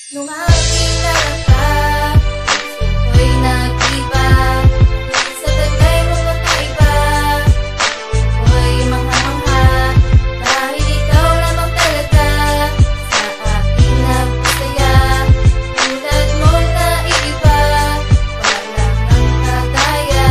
Nung nakita ka, puso ko'y nag-iba. Sa tagay mo kakaiba, ako'y mangha-mangha. Dahil ikaw lamang talaga sa aking nagpasaya. Tulad mo na iiba, walang ang kagaya.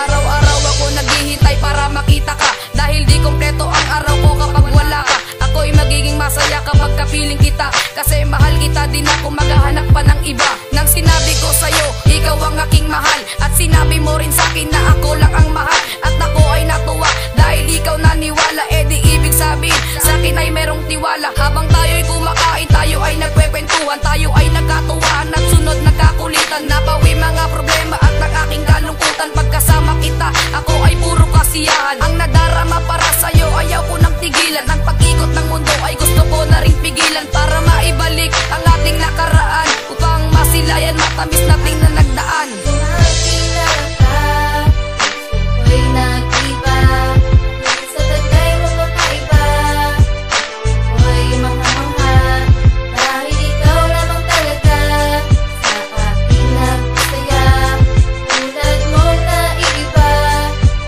Araw-araw ako naghihintay para makita ka, dahil di kompleto ang araw ko kapag wala ka. Ako'y magiging masaya kapag kapiling kita, kasi mahal kita, di na ako maghahanap pa ng iba. Nang sinabi ko sa'yo, ikaw ang aking mahal, at sinabi mo rin sa'kin na ako lang ang mahal. At ako ay natuwa, dahil ikaw naniwala, di ibig sabihin sa'kin ay merong tiwala. Habang tayo'y kumakain, tayo ay nagkwekwentuhan, tayo ay nagkatuwaan at sunod nagkakulitan. Nabawi mga problema at ng aking kalungkutan, pagkasama kita, ako ay puro kasiyahan. Ang nadarama para sa'yo, ayaw ko nang tigilan. Ang pag-ikot ng mundo ay gusto ko na rin pigilan, para maibalik ang ating nakaraan, upang masilayan matamis nating na nagdaan. Nung nakita ka, puso ko'y nag-iba. Sa tagay mo kakaiba, ako'y mangha-mangha. Dahil ikaw lamang talaga sa aking nagpasaya. Tulad mo na iiba,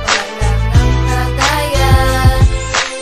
walang ang kagaya.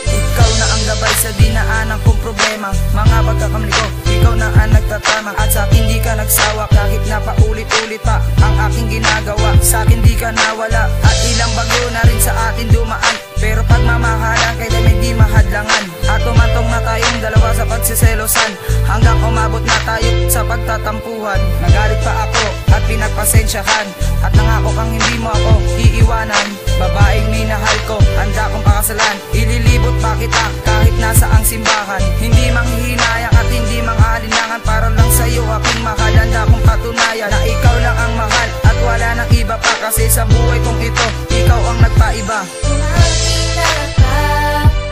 Ikaw na ang gabay sa dinaanan kong problema. Mga pagkakamali ko, ikaw na ang nagtatama. At sa'kin di ka nagsawa, kahit na paulit-ulit pa ang aking ginagawa. Sa'kin di ka nawala, at ilang bagyo na rin sa atin dumaan. Pero pagmamahalan kailan hindi mahadlangan. At tumantong na tayong dalawa sa pagsiselosan, hanggang umabot na tayo sa pagtatampuhan. Nagalit pa ako at pinagpasensyahan, at nangako kang hindi mo ako iiwanan. Babaeng minahal ko, handa kong pakasalan. Ililibot pa kita kahit nasa ang simbahan. Hindi manghihinayang at hindi mangaalinlangan, para lang sa'yo aking mahal. Handa kong patunayan na ikaw lang ang mahal, at wala nang iba pa, kasi sa buhay kong ito, ikaw ang nagpaiba. Nung nakita ka,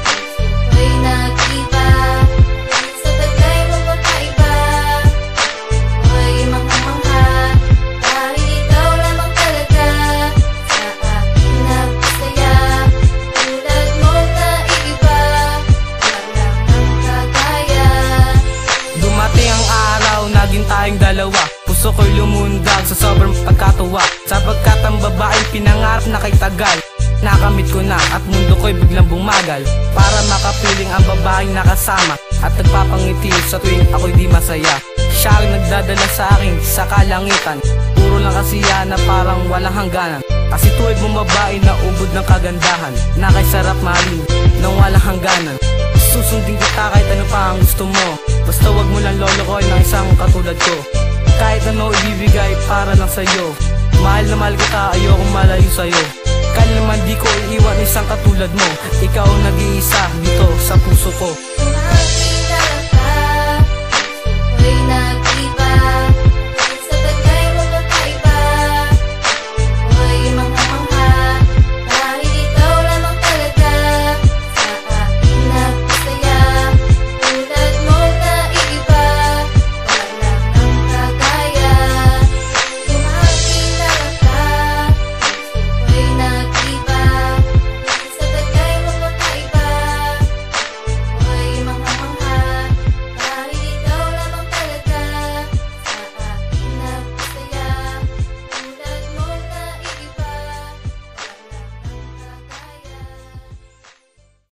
puso ko'y nag-iba. Sa tagay mo kakaiba, ako'y mangha-mangha. Dahil ikaw lamang talaga sa aking nagpasaya. Tulad mo na iiba, walang ang kagaya. Dumating ang araw, naging tayong dalawa. Puso ko'y lumundag sa sobrang pagkatuwa, sapagkat ang babaeng pinangarap na kay tagal, nakamit ko na at mundo ko'y biglang bumagal, para makapiling ang babaeng nakasama at nagpapangiti sa tuwing ako'y di masaya. Siya ang nagdadala sa akin sa kalangitan, puro lang kasiyahan na parang walang hangganan. Kasi tuwid mong babae na ubod ng kagandahan, na kay sarap mahalin nang walang hangganan. Susundin kita kahit ano pa ang gusto mo, basta wag mo lang lolokoy ng isang katulad ko. Kahit ano ibibigay para lang sa'yo, mahal na mahal kita, ayokong malayo sa'yo. Kaya naman di ko iiwan isang katulad mo, ikaw ang nag-iisa dito sa puso ko.